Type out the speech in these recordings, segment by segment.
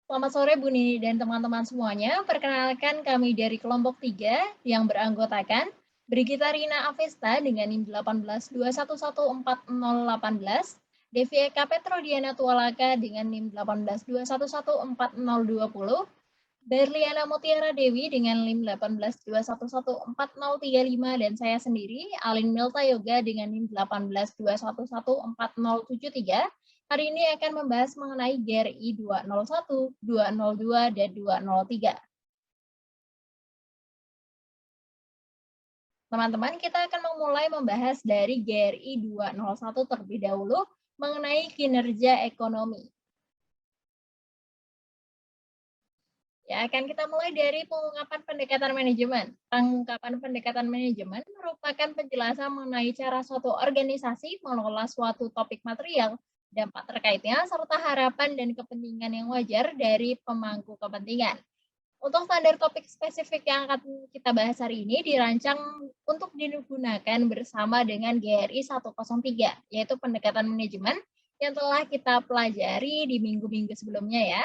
Selamat sore Bu Nini dan teman-teman semuanya. Perkenalkan kami dari kelompok 3 yang beranggotakan Brigita Rina Avesta dengan NIM 18211418, Devi Eka Petrodiana Tualaka dengan NIM 18211420, Berliana Mutiara Dewi dengan NIM 18211435 dan saya sendiri Alin Milta Yoga dengan NIM 18211473. Hari ini akan membahas mengenai GRI 201, 202, dan 203. Teman-teman, kita akan memulai membahas dari GRI 201 terlebih dahulu mengenai kinerja ekonomi. Ya, akan kita mulai dari pengungkapan pendekatan manajemen. Pengungkapan pendekatan manajemen merupakan penjelasan mengenai cara suatu organisasi mengelola suatu topik material, dampak terkaitnya, serta harapan dan kepentingan yang wajar dari pemangku kepentingan. Untuk standar topik spesifik yang akan kita bahas hari ini dirancang untuk digunakan bersama dengan GRI 103, yaitu pendekatan manajemen yang telah kita pelajari di minggu-minggu sebelumnya ya.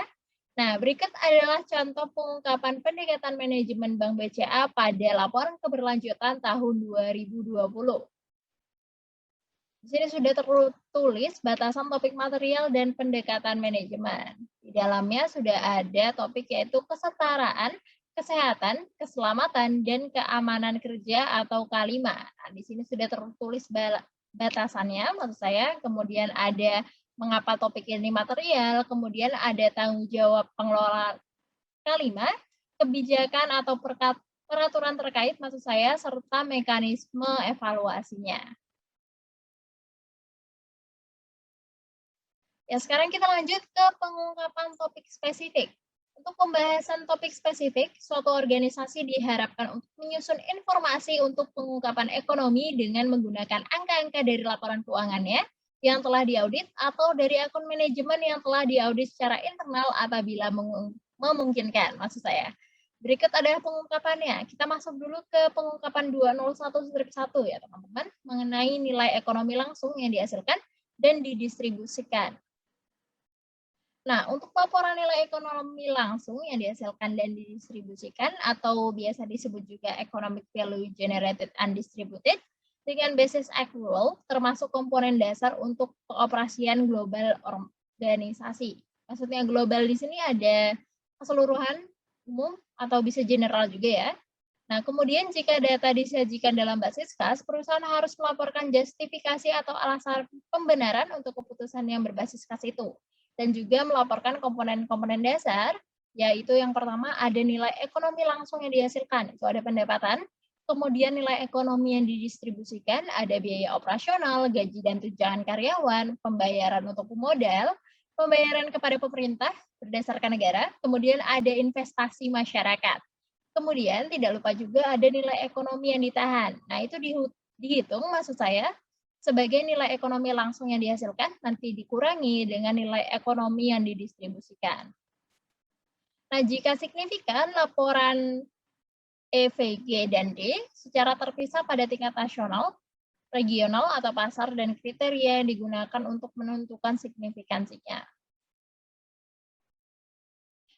Nah, berikut adalah contoh pengungkapan pendekatan manajemen Bank BCA pada laporan keberlanjutan tahun 2020. Di sini sudah tertulis batasan topik material dan pendekatan manajemen. Di dalamnya sudah ada topik yaitu kesetaraan, kesehatan, keselamatan, dan keamanan kerja atau K5. Nah, di sini sudah tertulis batasannya, maksud saya. Kemudian ada mengapa topik ini material, kemudian ada tanggung jawab pengelola K5, kebijakan atau peraturan terkait, maksud saya, serta mekanisme evaluasinya. Ya, sekarang kita lanjut ke pengungkapan topik spesifik. Untuk pembahasan topik spesifik, suatu organisasi diharapkan untuk menyusun informasi untuk pengungkapan ekonomi dengan menggunakan angka-angka dari laporan keuangannya yang telah diaudit atau dari akun manajemen yang telah diaudit secara internal apabila memungkinkan, maksud saya. Berikut adalah pengungkapannya. Kita masuk dulu ke pengungkapan 201-1 ya teman-teman, mengenai nilai ekonomi langsung yang dihasilkan dan didistribusikan. Nah, untuk laporan nilai ekonomi langsung yang dihasilkan dan didistribusikan atau biasa disebut juga economic value generated and distributed dengan basis accrual termasuk komponen dasar untuk pengoperasian global organisasi. Maksudnya global di sini ada keseluruhan, umum, atau bisa general juga ya. Nah, kemudian jika data disajikan dalam basis kas, perusahaan harus melaporkan justifikasi atau alasan pembenaran untuk keputusan yang berbasis kas itu. Dan juga melaporkan komponen-komponen dasar, yaitu yang pertama ada nilai ekonomi langsung yang dihasilkan, itu ada pendapatan, kemudian nilai ekonomi yang didistribusikan, ada biaya operasional, gaji dan tunjangan karyawan, pembayaran untuk pemodal, pembayaran kepada pemerintah berdasarkan negara, kemudian ada investasi masyarakat. Kemudian tidak lupa juga ada nilai ekonomi yang ditahan. Nah, itu dihitung maksud saya sebagai nilai ekonomi langsung yang dihasilkan nanti dikurangi dengan nilai ekonomi yang didistribusikan. Nah, jika signifikan laporan EVG dan D secara terpisah pada tingkat nasional, regional, atau pasar dan kriteria yang digunakan untuk menentukan signifikansinya.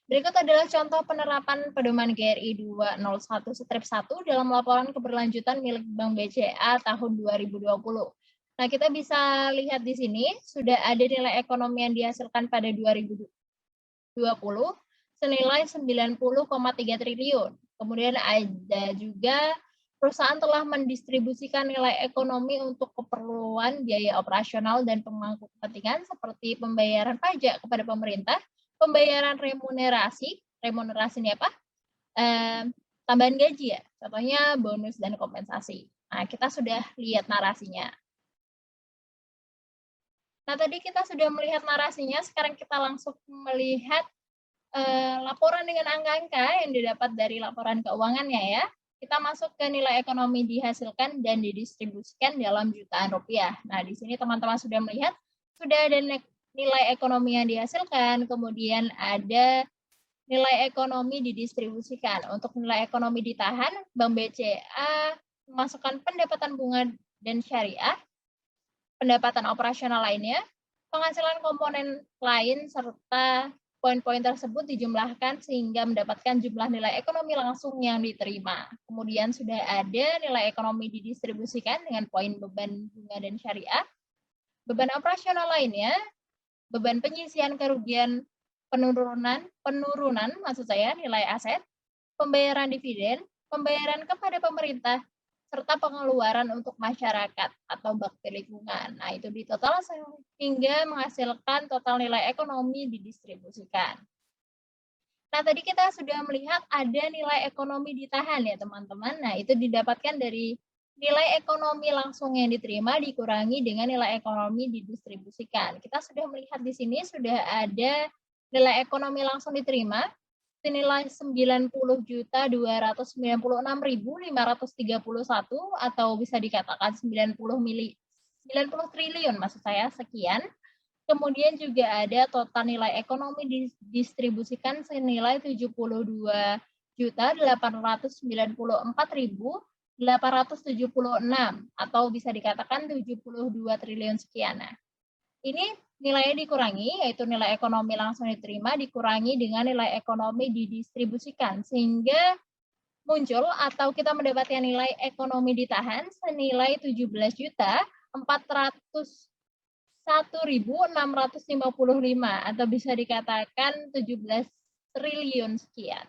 Berikut adalah contoh penerapan pedoman GRI 201-1 dalam laporan keberlanjutan milik Bank BCA tahun 2020. Nah, kita bisa lihat di sini sudah ada nilai ekonomi yang dihasilkan pada 2020 senilai 90,3 triliun. Kemudian ada juga perusahaan telah mendistribusikan nilai ekonomi untuk keperluan biaya operasional dan pemangku kepentingan seperti pembayaran pajak kepada pemerintah, pembayaran remunerasi ini apa? Tambahan gaji ya, contohnya bonus dan kompensasi. Nah, kita sudah lihat narasinya. Nah, tadi kita sudah melihat narasinya, sekarang kita langsung melihat laporan dengan angka-angka yang didapat dari laporan keuangannya ya. Kita masuk ke nilai ekonomi dihasilkan dan didistribusikan dalam jutaan rupiah. Nah, di sini teman-teman sudah melihat, sudah ada nilai ekonomi yang dihasilkan, kemudian ada nilai ekonomi didistribusikan. Untuk nilai ekonomi ditahan, Bank BCA memasukkan pendapatan bunga dan syariah, pendapatan operasional lainnya, penghasilan komponen lain, serta Poin-poin tersebut dijumlahkan sehingga mendapatkan jumlah nilai ekonomi langsung yang diterima. Kemudian sudah ada nilai ekonomi didistribusikan dengan poin beban bunga dan syariah. Beban operasional lainnya, beban penyisian kerugian penurunan maksud saya nilai aset, pembayaran dividen, pembayaran kepada pemerintah, serta pengeluaran untuk masyarakat atau bakti lingkungan. Nah, itu di total sehingga menghasilkan total nilai ekonomi didistribusikan. Nah, tadi kita sudah melihat ada nilai ekonomi ditahan ya, teman-teman. Nah, itu didapatkan dari nilai ekonomi langsung yang diterima dikurangi dengan nilai ekonomi didistribusikan. Kita sudah melihat di sini sudah ada nilai ekonomi langsung diterima senilai 90.296.531 atau bisa dikatakan 90 triliun maksud saya sekian. Kemudian juga ada total nilai ekonomi didistribusikan senilai 72.894.876 atau bisa dikatakan 72 triliun sekian. Nah, ini nilainya dikurangi, yaitu nilai ekonomi langsung diterima dikurangi dengan nilai ekonomi didistribusikan, sehingga muncul atau kita mendapatkan nilai ekonomi ditahan senilai 17.401.655 atau bisa dikatakan 17 triliun sekian.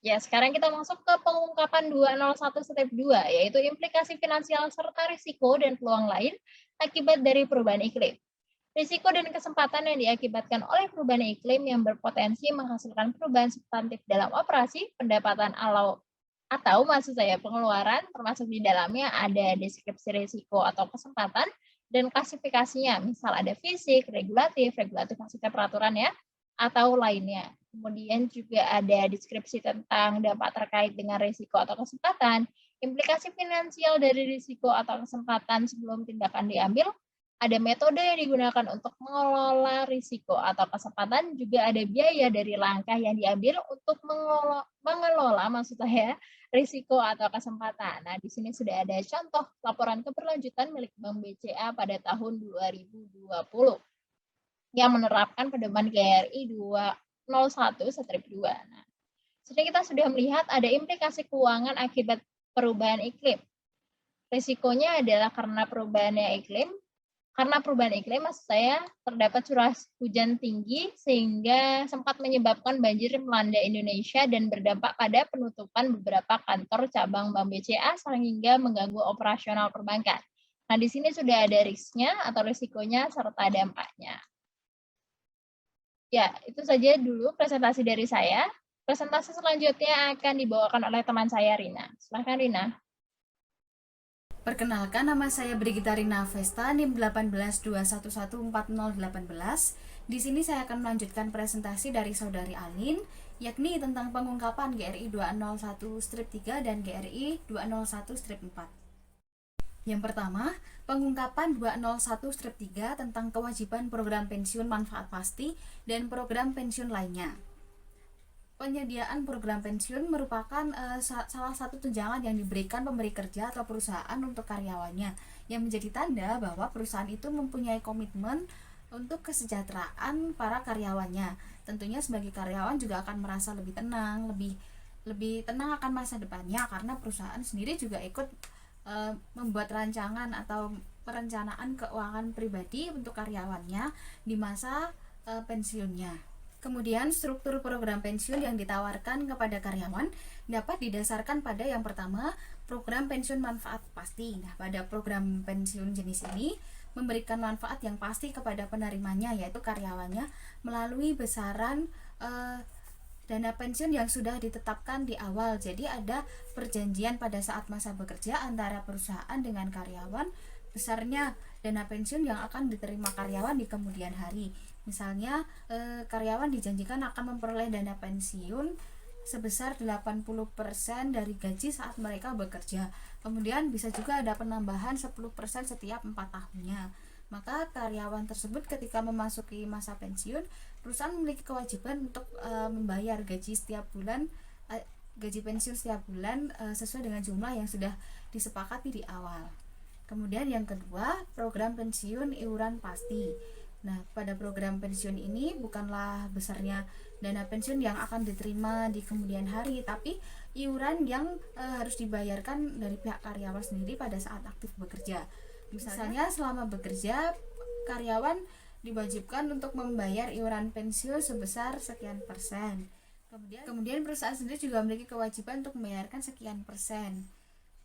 Ya, sekarang kita masuk ke pengungkapan 201-2, yaitu implikasi finansial serta risiko dan peluang lain akibat dari perubahan iklim. Risiko dan kesempatan yang diakibatkan oleh perubahan iklim yang berpotensi menghasilkan perubahan substantif dalam operasi, pendapatan atau maksud saya pengeluaran, termasuk di dalamnya ada deskripsi risiko atau kesempatan, dan klasifikasinya, misal ada fisik, regulatif maksudnya peraturan ya, atau lainnya. Kemudian juga ada deskripsi tentang dampak terkait dengan risiko atau kesempatan, implikasi finansial dari risiko atau kesempatan sebelum tindakan diambil, ada metode yang digunakan untuk mengelola risiko atau kesempatan, juga ada biaya dari langkah yang diambil untuk mengelola maksud saya risiko atau kesempatan. Nah, di sini sudah ada contoh laporan keberlanjutan milik Bank BCA pada tahun 2020 yang menerapkan pedoman GRI 201/2. Nah, kita sudah melihat ada implikasi keuangan akibat perubahan iklim. Risikonya adalah karena perubahan iklim. Karena perubahan iklim, maksud saya terdapat curah hujan tinggi sehingga sempat menyebabkan banjir melanda Indonesia dan berdampak pada penutupan beberapa kantor cabang Bank BCA sehingga mengganggu operasional perbankan. Nah, di sini sudah ada risknya atau risikonya serta dampaknya. Ya, itu saja dulu presentasi dari saya. Presentasi selanjutnya akan dibawakan oleh teman saya, Rina. Silakan, Rina. Perkenalkan, nama saya Brigita Rina Vesta, NIM 18.2114018. Di sini saya akan melanjutkan presentasi dari Saudari Alin, yakni tentang pengungkapan GRI 201/3 dan GRI 201/4. Yang pertama, pengungkapan 201/3 tentang kewajiban program pensiun manfaat pasti dan program pensiun lainnya. Penyediaan program pensiun merupakan salah satu tunjangan yang diberikan pemberi kerja atau perusahaan untuk karyawannya, yang menjadi tanda bahwa perusahaan itu mempunyai komitmen untuk kesejahteraan para karyawannya. Tentunya sebagai karyawan juga akan merasa lebih tenang, lebih tenang akan masa depannya, karena perusahaan sendiri juga ikut membuat rancangan atau perencanaan keuangan pribadi untuk karyawannya di masa pensiunnya. Kemudian struktur program pensiun yang ditawarkan kepada karyawan dapat didasarkan pada yang pertama, program pensiun manfaat pasti. Nah, pada program pensiun jenis ini memberikan manfaat yang pasti kepada penerimanya, yaitu karyawannya, melalui besaran dana pensiun yang sudah ditetapkan di awal. Jadi ada perjanjian pada saat masa bekerja antara perusahaan dengan karyawan besarnya dana pensiun yang akan diterima karyawan di kemudian hari. Misalnya karyawan dijanjikan akan memperoleh dana pensiun sebesar 80% dari gaji saat mereka bekerja. Kemudian bisa juga ada penambahan 10% setiap 4 tahunnya. Maka karyawan tersebut ketika memasuki masa pensiun, perusahaan memiliki kewajiban untuk membayar gaji setiap bulan, gaji pensiun setiap bulan sesuai dengan jumlah yang sudah disepakati di awal. Kemudian yang kedua, program pensiun iuran pasti. Nah, pada program pensiun ini bukanlah besarnya dana pensiun yang akan diterima di kemudian hari, tapi iuran yang harus dibayarkan dari pihak karyawan sendiri pada saat aktif bekerja. Misalnya selama bekerja, karyawan diwajibkan untuk membayar iuran pensiun sebesar sekian persen. Kemudian perusahaan sendiri juga memiliki kewajiban untuk membayarkan sekian persen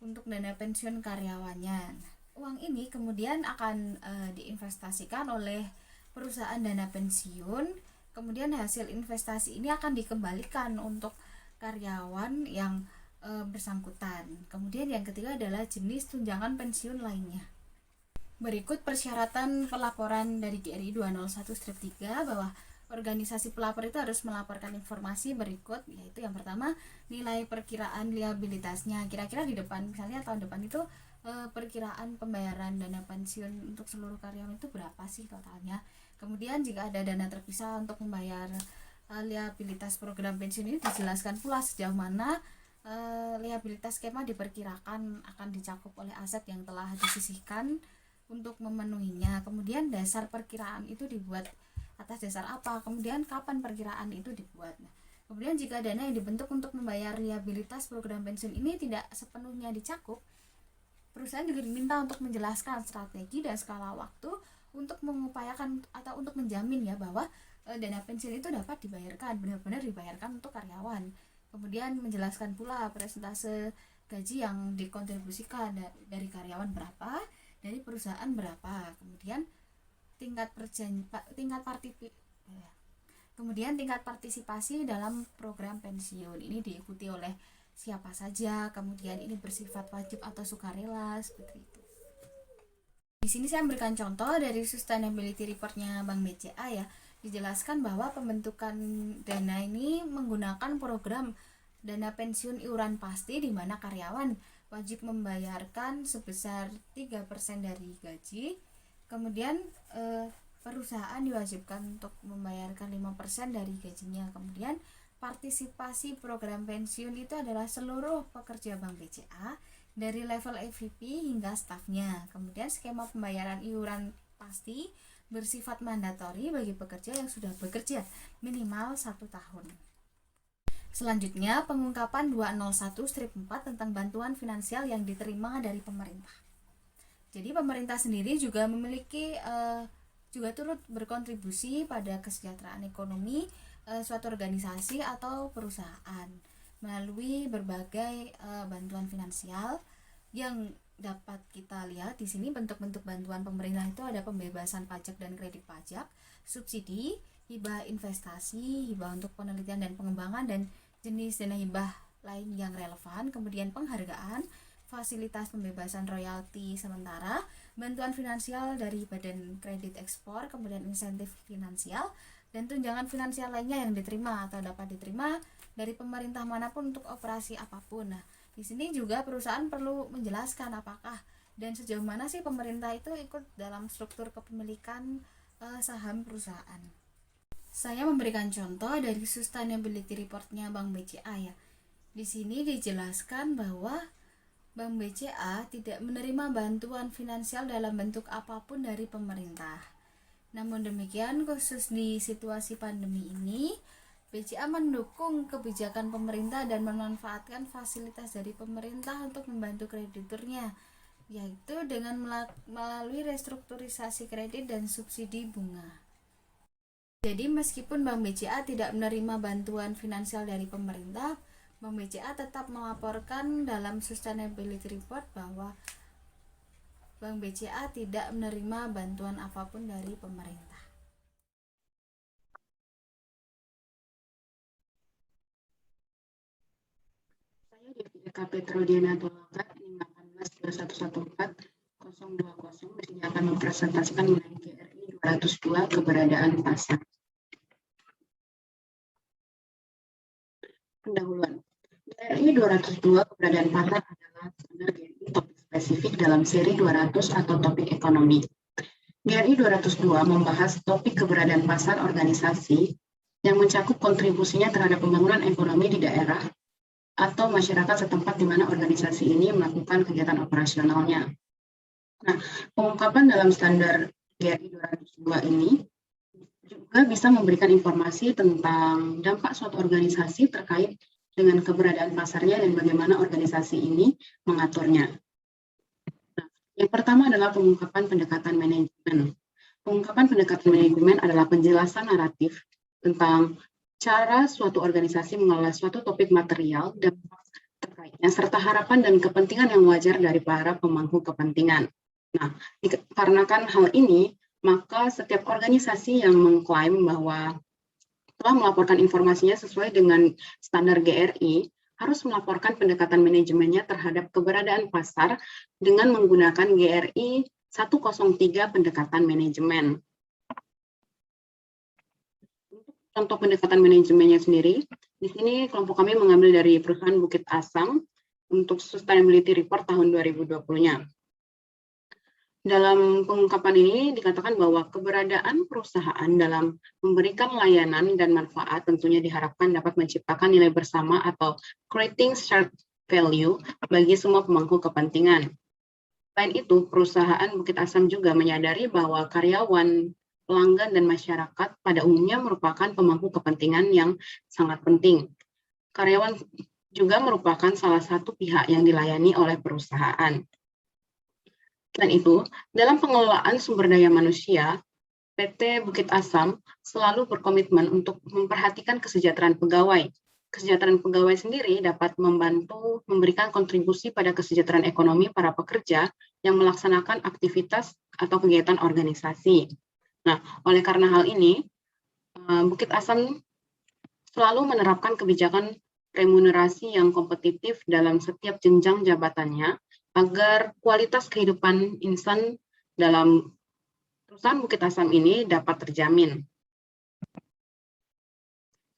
untuk dana pensiun karyawannya. Uang ini kemudian akan diinvestasikan oleh perusahaan dana pensiun, kemudian hasil investasi ini akan dikembalikan untuk karyawan yang bersangkutan. Kemudian yang ketiga adalah jenis tunjangan pensiun lainnya. Berikut persyaratan pelaporan dari GRI 201-3 bahwa organisasi pelapor itu harus melaporkan informasi berikut, yaitu yang pertama nilai perkiraan liabilitasnya. Kira-kira di depan, misalnya tahun depan itu perkiraan pembayaran dana pensiun untuk seluruh karyawan itu berapa sih totalnya. Kemudian jika ada dana terpisah untuk membayar liabilitas program pensiun ini, dijelaskan pula sejauh mana liabilitas skema diperkirakan akan dicakup oleh aset yang telah disisihkan untuk memenuhinya. Kemudian dasar perkiraan itu dibuat atas dasar apa, kemudian kapan perkiraan itu dibuat. Kemudian jika dana yang dibentuk untuk membayar liabilitas program pensiun ini tidak sepenuhnya dicakup, perusahaan juga diminta untuk menjelaskan strategi dan skala waktu untuk mengupayakan atau untuk menjamin ya bahwa dana pensiun itu dapat dibayarkan, benar-benar dibayarkan untuk karyawan. Kemudian menjelaskan pula persentase gaji yang dikontribusikan dari karyawan berapa, dari perusahaan berapa. Kemudian tingkat partisipasi dalam program pensiun ini diikuti oleh siapa saja, kemudian ini bersifat wajib atau sukarela, seperti itu. Di sini saya memberikan contoh dari sustainability reportnya Bank BCA ya. Dijelaskan bahwa pembentukan dana ini menggunakan program dana pensiun iuran pasti, di mana karyawan wajib membayarkan sebesar 3% dari gaji. Kemudian perusahaan diwajibkan untuk membayarkan 5% dari gajinya. Kemudian partisipasi program pensiun itu adalah seluruh pekerja Bank BCA dari level EVP hingga stafnya. Kemudian skema pembayaran iuran pasti bersifat mandatori bagi pekerja yang sudah bekerja minimal 1 tahun. Selanjutnya, pengungkapan 201-4 tentang bantuan finansial yang diterima dari pemerintah. Jadi pemerintah sendiri juga memiliki juga turut berkontribusi pada kesejahteraan ekonomi suatu organisasi atau perusahaan melalui berbagai bantuan finansial yang dapat kita lihat di sini. Bentuk-bentuk bantuan pemerintah itu ada pembebasan pajak dan kredit pajak, subsidi, hibah investasi, hibah untuk penelitian dan pengembangan, dan jenis dana hibah lain yang relevan. Kemudian penghargaan, fasilitas pembebasan royalti sementara, bantuan finansial dari Badan Kredit Ekspor, kemudian insentif finansial, dan tunjangan finansial lainnya yang diterima atau dapat diterima dari pemerintah manapun untuk operasi apapun. Nah, di sini juga perusahaan perlu menjelaskan apakah dan sejauh mana sih pemerintah itu ikut dalam struktur kepemilikan saham perusahaan. Saya memberikan contoh dari sustainability reportnya Bank BCA ya. Di sini dijelaskan bahwa Bank BCA tidak menerima bantuan finansial dalam bentuk apapun dari pemerintah. Namun demikian, khusus di situasi pandemi ini, BCA mendukung kebijakan pemerintah dan memanfaatkan fasilitas dari pemerintah untuk membantu krediturnya, yaitu dengan melalui restrukturisasi kredit dan subsidi bunga. Jadi meskipun Bank BCA tidak menerima bantuan finansial dari pemerintah, Bank BCA tetap melaporkan dalam sustainability report bahwa Bank BCA tidak menerima bantuan apapun dari pemerintah. Saya Devika Petrodiana Tolaga, NIM 182114-020 di sini akan mempresentasikan nilai GRI 202 keberadaan pasar. Pendahuluan. GRI 202 keberadaan pasar adalah standar GRI topik spesifik dalam seri 200 atau topik ekonomi. GRI 202 membahas topik keberadaan pasar organisasi yang mencakup kontribusinya terhadap pembangunan ekonomi di daerah atau masyarakat setempat di mana organisasi ini melakukan kegiatan operasionalnya. Nah, pengungkapan dalam standar GRI 202 ini juga bisa memberikan informasi tentang dampak suatu organisasi terkait dengan keberadaan pasarnya dan bagaimana organisasi ini mengaturnya. Nah, yang pertama adalah pengungkapan pendekatan manajemen. Pengungkapan pendekatan manajemen adalah penjelasan naratif tentang cara suatu organisasi mengelola suatu topik material dan terkaitnya, serta harapan dan kepentingan yang wajar dari para pemangku kepentingan. Nah, dikarenakan hal ini, maka setiap organisasi yang mengklaim bahwa telah melaporkan informasinya sesuai dengan standar GRI, harus melaporkan pendekatan manajemennya terhadap keberadaan pasar dengan menggunakan GRI 103 pendekatan manajemen. Contoh pendekatan manajemennya sendiri, di sini kelompok kami mengambil dari perusahaan Bukit Asam untuk Sustainability Report tahun 2020-nya. Dalam pengungkapan ini dikatakan bahwa keberadaan perusahaan dalam memberikan layanan dan manfaat tentunya diharapkan dapat menciptakan nilai bersama atau creating shared value bagi semua pemangku kepentingan. Selain itu, perusahaan Bukit Asam juga menyadari bahwa karyawan, pelanggan, dan masyarakat pada umumnya merupakan pemangku kepentingan yang sangat penting. Karyawan juga merupakan salah satu pihak yang dilayani oleh perusahaan. Selain itu, dalam pengelolaan sumber daya manusia, PT Bukit Asam selalu berkomitmen untuk memperhatikan kesejahteraan pegawai. Kesejahteraan pegawai sendiri dapat membantu memberikan kontribusi pada kesejahteraan ekonomi para pekerja yang melaksanakan aktivitas atau kegiatan organisasi. Nah, oleh karena hal ini, Bukit Asam selalu menerapkan kebijakan remunerasi yang kompetitif dalam setiap jenjang jabatannya, agar kualitas kehidupan insan dalam perusahaan Bukit Asam ini dapat terjamin.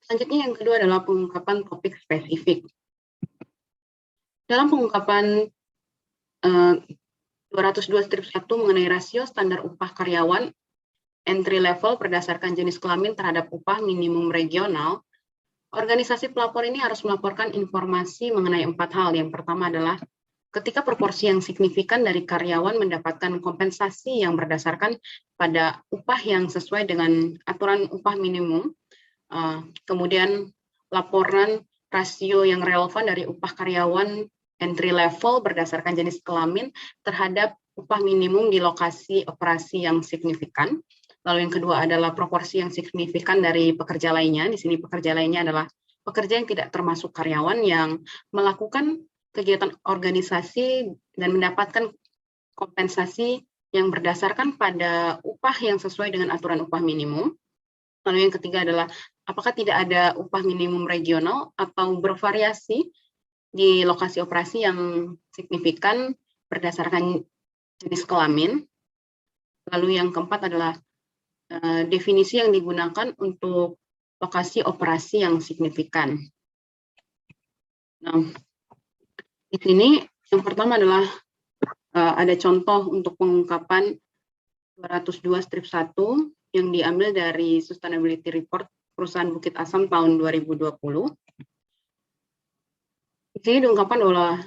Selanjutnya yang kedua adalah pengungkapan topik spesifik. Dalam pengungkapan 202/1 mengenai rasio standar upah karyawan entry level berdasarkan jenis kelamin terhadap upah minimum regional, organisasi pelapor ini harus melaporkan informasi mengenai 4 hal. Yang pertama adalah ketika proporsi yang signifikan dari karyawan mendapatkan kompensasi yang berdasarkan pada upah yang sesuai dengan aturan upah minimum, kemudian laporan rasio yang relevan dari upah karyawan entry level berdasarkan jenis kelamin terhadap upah minimum di lokasi operasi yang signifikan. Lalu yang kedua adalah proporsi yang signifikan dari pekerja lainnya. Di sini pekerja lainnya adalah pekerja yang tidak termasuk karyawan yang melakukan kegiatan organisasi dan mendapatkan kompensasi yang berdasarkan pada upah yang sesuai dengan aturan upah minimum. Lalu yang ketiga adalah apakah tidak ada upah minimum regional atau bervariasi di lokasi operasi yang signifikan berdasarkan jenis kelamin. Lalu yang keempat adalah definisi yang digunakan untuk lokasi operasi yang signifikan. Nah, di sini yang pertama adalah ada contoh untuk pengungkapan 202/1 yang diambil dari Sustainability Report perusahaan Bukit Asam tahun 2020. Di sini diungkapkan bahwa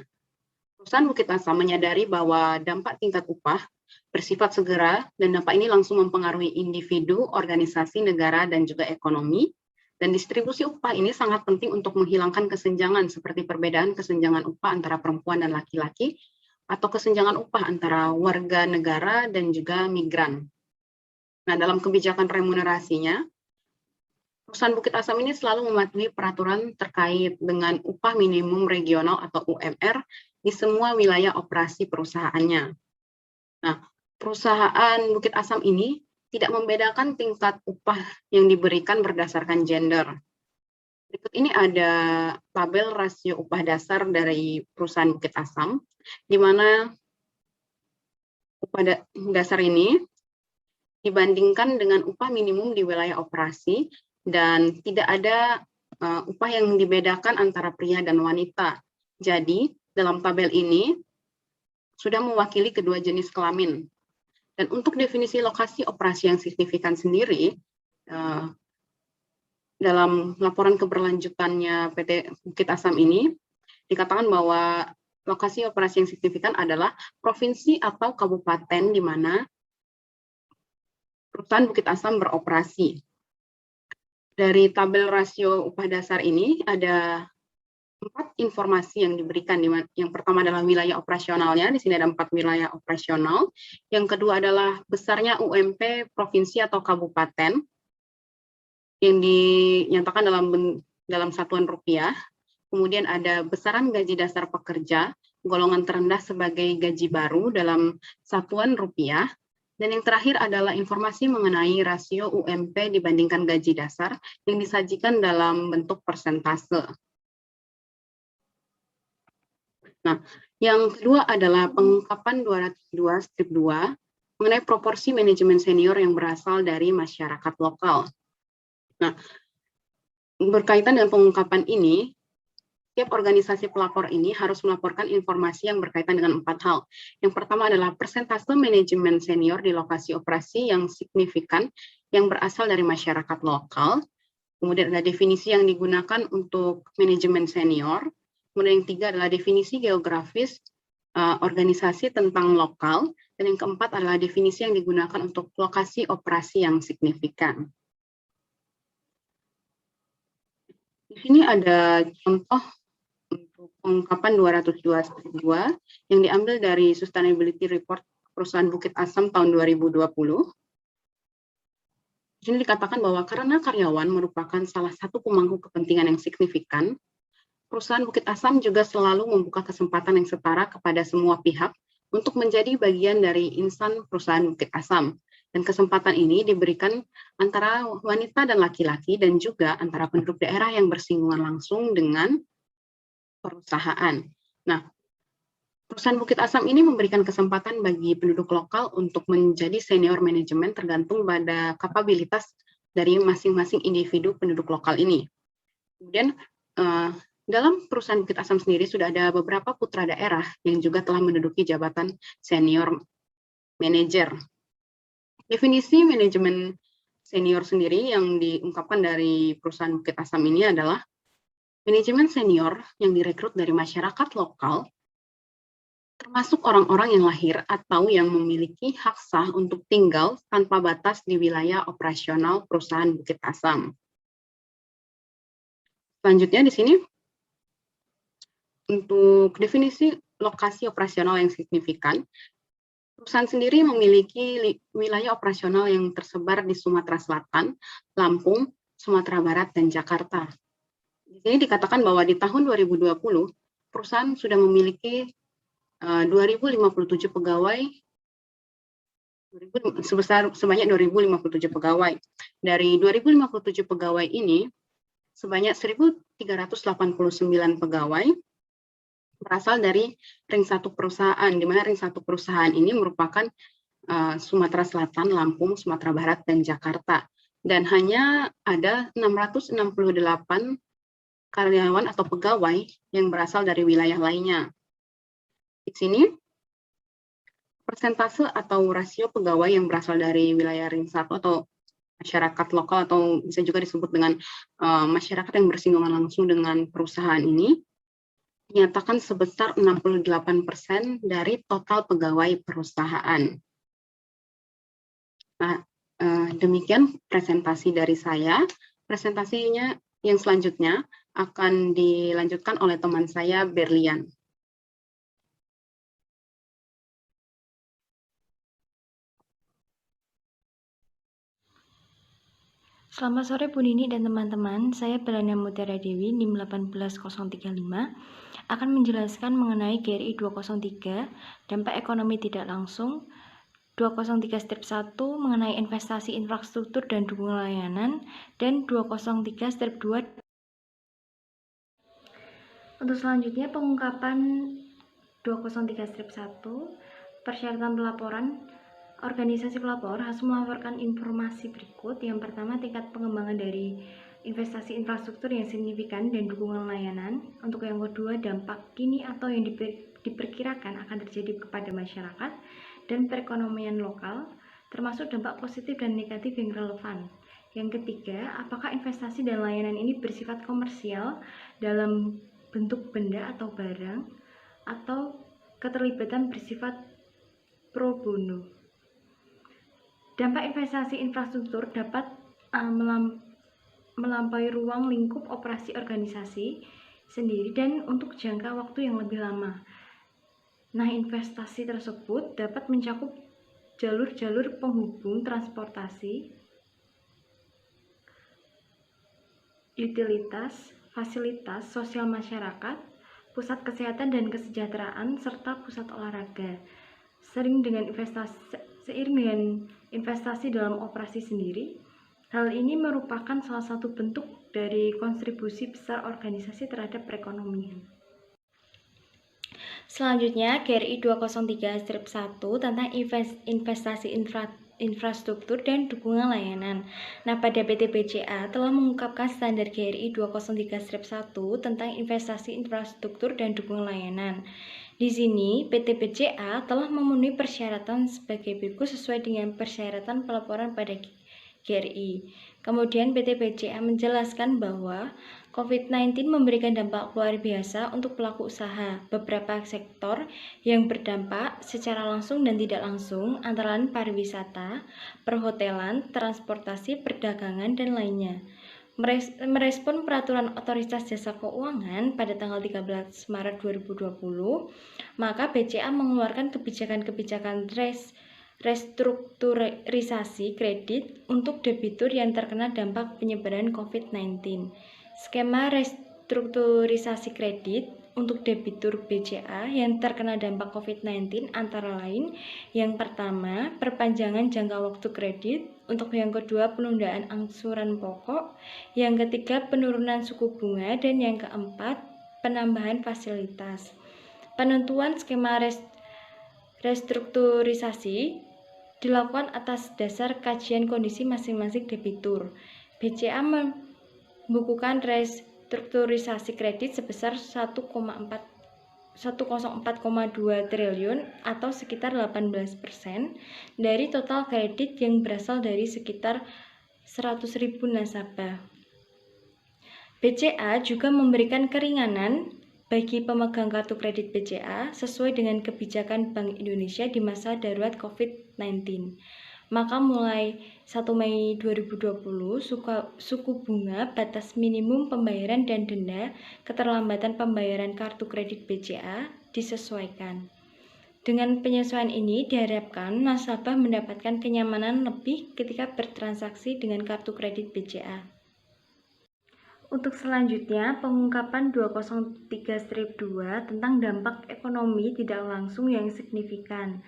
perusahaan Bukit Asam menyadari bahwa dampak tingkat upah bersifat segera dan dampak ini langsung mempengaruhi individu, organisasi, negara, dan juga ekonomi. Dan distribusi upah ini sangat penting untuk menghilangkan kesenjangan seperti perbedaan kesenjangan upah antara perempuan dan laki-laki atau kesenjangan upah antara warga negara dan juga migran. Nah, dalam kebijakan remunerasinya, perusahaan Bukit Asam ini selalu mematuhi peraturan terkait dengan upah minimum regional atau UMR di semua wilayah operasi perusahaannya. Nah, perusahaan Bukit Asam ini tidak membedakan tingkat upah yang diberikan berdasarkan gender. Berikut ini ada tabel rasio upah dasar dari perusahaan Bukit Asam, di mana upah dasar ini dibandingkan dengan upah minimum di wilayah operasi, dan tidak ada upah yang dibedakan antara pria dan wanita. Jadi, dalam tabel ini sudah mewakili kedua jenis kelamin. Dan untuk definisi lokasi operasi yang signifikan sendiri, dalam laporan keberlanjutannya PT Bukit Asam ini, dikatakan bahwa lokasi operasi yang signifikan adalah provinsi atau kabupaten di mana perusahaan Bukit Asam beroperasi. Dari tabel rasio upah dasar ini ada 4 informasi yang diberikan. Yang pertama adalah wilayah operasionalnya, di sini ada 4 wilayah operasional. Yang kedua adalah besarnya UMP provinsi atau kabupaten yang dinyatakan dalam satuan rupiah. Kemudian ada besaran gaji dasar pekerja, golongan terendah sebagai gaji baru dalam satuan rupiah. Dan yang terakhir adalah informasi mengenai rasio UMP dibandingkan gaji dasar yang disajikan dalam bentuk persentase. Nah, yang kedua adalah pengungkapan 202/2 mengenai proporsi manajemen senior yang berasal dari masyarakat lokal. Nah, berkaitan dengan pengungkapan ini, setiap organisasi pelapor ini harus melaporkan informasi yang berkaitan dengan 4 hal. Yang pertama adalah persentase manajemen senior di lokasi operasi yang signifikan yang berasal dari masyarakat lokal. Kemudian ada definisi yang digunakan untuk manajemen senior. Kemudian yang tiga adalah definisi geografis organisasi tentang lokal. Dan yang keempat adalah definisi yang digunakan untuk lokasi operasi yang signifikan. Di sini ada contoh untuk pengungkapan 202/2 yang diambil dari Sustainability Report perusahaan Bukit Asam tahun 2020. Di sini dikatakan bahwa karena karyawan merupakan salah satu pemangku kepentingan yang signifikan, perusahaan Bukit Asam juga selalu membuka kesempatan yang setara kepada semua pihak untuk menjadi bagian dari insan perusahaan Bukit Asam. Dan kesempatan ini diberikan antara wanita dan laki-laki dan juga antara penduduk daerah yang bersinggungan langsung dengan perusahaan. Nah, perusahaan Bukit Asam ini memberikan kesempatan bagi penduduk lokal untuk menjadi senior manajemen tergantung pada kapabilitas dari masing-masing individu penduduk lokal ini. Kemudian, dalam perusahaan Bukit Asam sendiri sudah ada beberapa putra daerah yang juga telah menduduki jabatan senior manager. Definisi manajemen senior sendiri yang diungkapkan dari perusahaan Bukit Asam ini adalah manajemen senior yang direkrut dari masyarakat lokal, termasuk orang-orang yang lahir atau yang memiliki hak sah untuk tinggal tanpa batas di wilayah operasional perusahaan Bukit Asam. Selanjutnya di sini, untuk definisi lokasi operasional yang signifikan, perusahaan sendiri memiliki wilayah operasional yang tersebar di Sumatera Selatan, Lampung, Sumatera Barat, dan Jakarta. Di sini dikatakan bahwa di tahun 2020, perusahaan sudah memiliki 2.057 pegawai, sebanyak 2.057 pegawai. Dari 2.057 pegawai ini, sebanyak 1.389 pegawai berasal dari ring 1 perusahaan, di mana ring 1 perusahaan ini merupakan Sumatera Selatan, Lampung, Sumatera Barat, dan Jakarta. Dan hanya ada 668 karyawan atau pegawai yang berasal dari wilayah lainnya. Di sini, persentase atau rasio pegawai yang berasal dari wilayah ring 1 atau masyarakat lokal atau bisa juga disebut dengan masyarakat yang bersinggungan langsung dengan perusahaan ini, dinyatakan sebesar 68% dari total pegawai perusahaan. Nah, demikian presentasi dari saya. Presentasinya yang selanjutnya akan dilanjutkan oleh teman saya, Berlian. Selamat sore Bu Nini dan teman-teman, saya Belana Mutiara Dewi, NIM 18035, akan menjelaskan mengenai GRI 203, dampak ekonomi tidak langsung, 203 strip 1 mengenai investasi infrastruktur dan dukungan layanan, dan 203 strip 2. Untuk selanjutnya pengungkapan 203 strip 1, persyaratan pelaporan. Organisasi pelapor harus melaporkan informasi berikut. Yang pertama, tingkat pengembangan dari investasi infrastruktur yang signifikan dan dukungan layanan. Untuk yang kedua, dampak kini atau yang diperkirakan akan terjadi kepada masyarakat dan perekonomian lokal, termasuk dampak positif dan negatif yang relevan. Yang ketiga, apakah investasi dan layanan ini bersifat komersial dalam bentuk benda atau barang, atau keterlibatan bersifat pro bono. Dampak investasi infrastruktur dapat melampaui ruang lingkup operasi organisasi sendiri dan untuk jangka waktu yang lebih lama. Nah, investasi tersebut dapat mencakup jalur-jalur penghubung transportasi, utilitas, fasilitas sosial masyarakat, pusat kesehatan dan kesejahteraan, serta pusat olahraga. Seiring dengan investasi dalam operasi sendiri, hal ini merupakan salah satu bentuk dari kontribusi besar organisasi terhadap perekonomian. Selanjutnya, GRI 203-1 tentang investasi infrastruktur dan dukungan layanan. Nah, pada PT BCA telah mengungkapkan standar GRI 203-1 tentang investasi infrastruktur dan dukungan layanan. Di sini, PT BCA telah memenuhi persyaratan sebagai berikut sesuai dengan persyaratan pelaporan pada GRI. Kemudian PT BCA menjelaskan bahwa COVID-19 memberikan dampak luar biasa untuk pelaku usaha. Beberapa sektor yang berdampak secara langsung dan tidak langsung antara lain pariwisata, perhotelan, transportasi, perdagangan, dan lainnya. Merespon peraturan Otoritas Jasa Keuangan pada tanggal 13 Maret 2020, maka BCA mengeluarkan kebijakan-kebijakan restrukturisasi kredit untuk debitur yang terkena dampak penyebaran COVID-19. Skema restrukturisasi kredit untuk debitur BCA yang terkena dampak COVID-19 antara lain: yang pertama, perpanjangan jangka waktu kredit; untuk yang kedua, penundaan angsuran pokok; yang ketiga, penurunan suku bunga; dan yang keempat, penambahan fasilitas. Penentuan skema restrukturisasi dilakukan atas dasar kajian kondisi masing-masing debitur. BCA membukukan restrukturisasi kredit sebesar 104,2 triliun atau sekitar 18% dari total kredit yang berasal dari sekitar 100.000 nasabah. BCA juga memberikan keringanan bagi pemegang kartu kredit BCA sesuai dengan kebijakan Bank Indonesia di masa darurat COVID-19. Maka mulai 1 Mei 2020, suku bunga, batas minimum pembayaran, dan denda keterlambatan pembayaran kartu kredit BCA disesuaikan. Dengan penyesuaian ini diharapkan nasabah mendapatkan kenyamanan lebih ketika bertransaksi dengan kartu kredit BCA. Untuk selanjutnya, pengungkapan 203-2 tentang dampak ekonomi tidak langsung yang signifikan.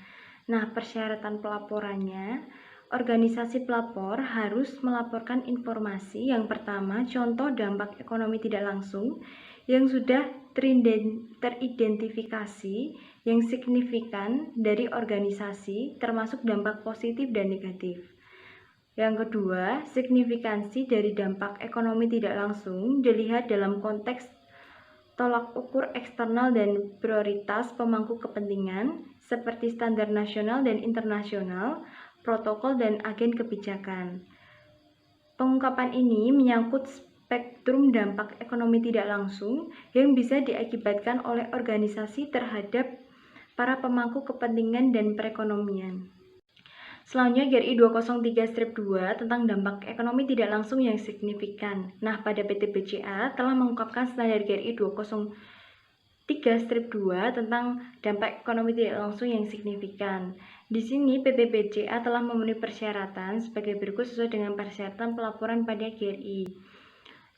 Nah, persyaratan pelaporannya, organisasi pelapor harus melaporkan informasi yang pertama, contoh dampak ekonomi tidak langsung yang sudah teridentifikasi yang signifikan dari organisasi, termasuk dampak positif dan negatif. Yang kedua, signifikansi dari dampak ekonomi tidak langsung dilihat dalam konteks tolak ukur eksternal dan prioritas pemangku kepentingan seperti standar nasional dan internasional, protokol, dan agen kebijakan. Pengungkapan ini menyangkut spektrum dampak ekonomi tidak langsung yang bisa diakibatkan oleh organisasi terhadap para pemangku kepentingan dan perekonomian. Selanjutnya, GRI 203-2 tentang dampak ekonomi tidak langsung yang signifikan. Nah, pada PT BCA telah mengungkapkan standar GRI 203-2 tentang dampak ekonomi tidak langsung yang signifikan. Di sini, PT BCA telah memenuhi persyaratan sebagai berikut sesuai dengan persyaratan pelaporan pada GRI.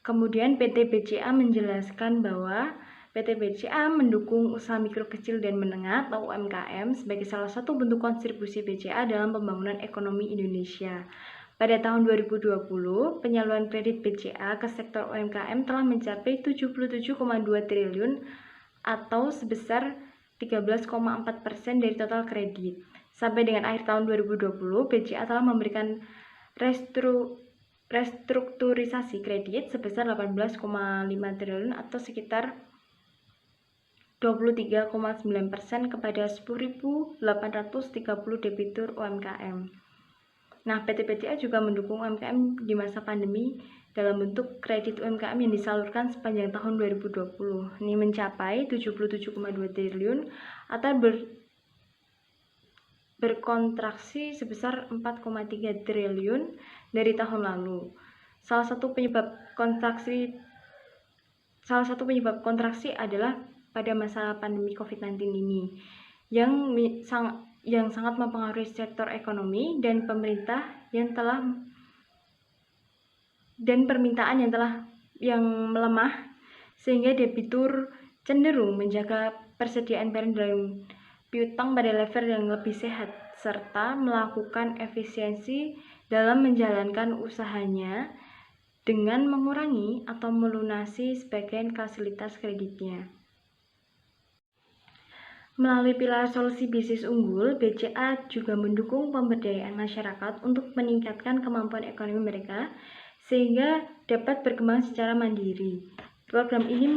Kemudian, PT BCA menjelaskan bahwa PT BCA mendukung usaha mikro, kecil, dan menengah atau UMKM sebagai salah satu bentuk kontribusi BCA dalam pembangunan ekonomi Indonesia. Pada tahun 2020, penyaluran kredit BCA ke sektor UMKM telah mencapai 77,2 triliun atau sebesar 13,4% dari total kredit. Sampai dengan akhir tahun 2020, BCA telah memberikan restrukturisasi kredit sebesar 18,5 triliun atau sekitar 23,9% kepada 10.830 debitur UMKM. Nah, PT BCA juga mendukung UMKM di masa pandemi dalam bentuk kredit UMKM yang disalurkan sepanjang tahun 2020. Ini mencapai 77,2 triliun atau berkontraksi sebesar 4,3 triliun dari tahun lalu. Salah satu penyebab kontraksi adalah pada masa pandemi COVID-19 ini yang sangat mempengaruhi sektor ekonomi dan permintaan yang melemah, sehingga debitur cenderung menjaga persediaan barang dalam piutang pada level yang lebih sehat serta melakukan efisiensi dalam menjalankan usahanya dengan mengurangi atau melunasi sebagian fasilitas kreditnya. Melalui pilar solusi bisnis unggul, BCA juga mendukung pemberdayaan masyarakat untuk meningkatkan kemampuan ekonomi mereka sehingga dapat berkembang secara mandiri. Program ini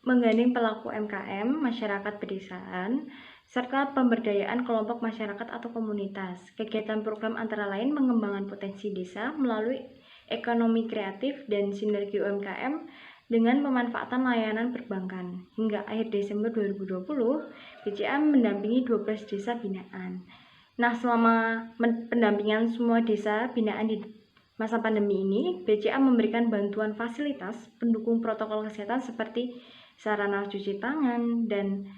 menggandeng pelaku UMKM, masyarakat pedesaan, serta pemberdayaan kelompok masyarakat atau komunitas. Kegiatan program antara lain mengembangkan potensi desa melalui ekonomi kreatif dan sinergi UMKM dengan pemanfaatan layanan perbankan. Hingga akhir Desember 2020, BCA mendampingi 12 desa binaan. Nah, selama pendampingan semua desa binaan di masa pandemi ini, BCA memberikan bantuan fasilitas pendukung protokol kesehatan seperti sarana cuci tangan dan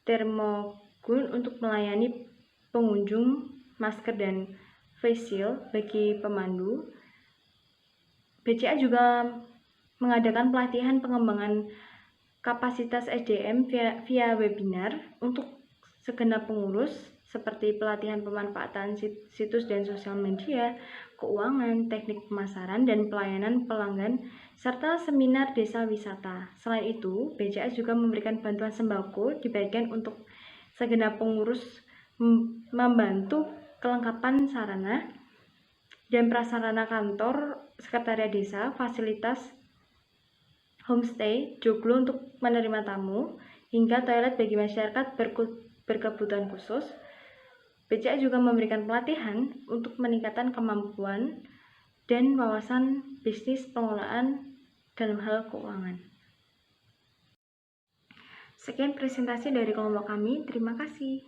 termogun untuk melayani pengunjung, masker dan face shield bagi pemandu. BCA juga mengadakan pelatihan pengembangan kapasitas SDM via webinar untuk segenap pengurus, seperti pelatihan pemanfaatan situs dan sosial media, keuangan, teknik pemasaran, dan pelayanan pelanggan, serta seminar desa wisata. Selain itu, BCA juga memberikan bantuan sembako dibagikan untuk segenap pengurus, membantu kelengkapan sarana dan prasarana kantor, sekretariat desa, fasilitas homestay, joglo untuk menerima tamu, hingga toilet bagi masyarakat berkebutuhan khusus. BCA juga memberikan pelatihan untuk meningkatkan kemampuan dan wawasan bisnis pengelolaan dalam hal keuangan. Sekian presentasi dari kelompok kami, terima kasih.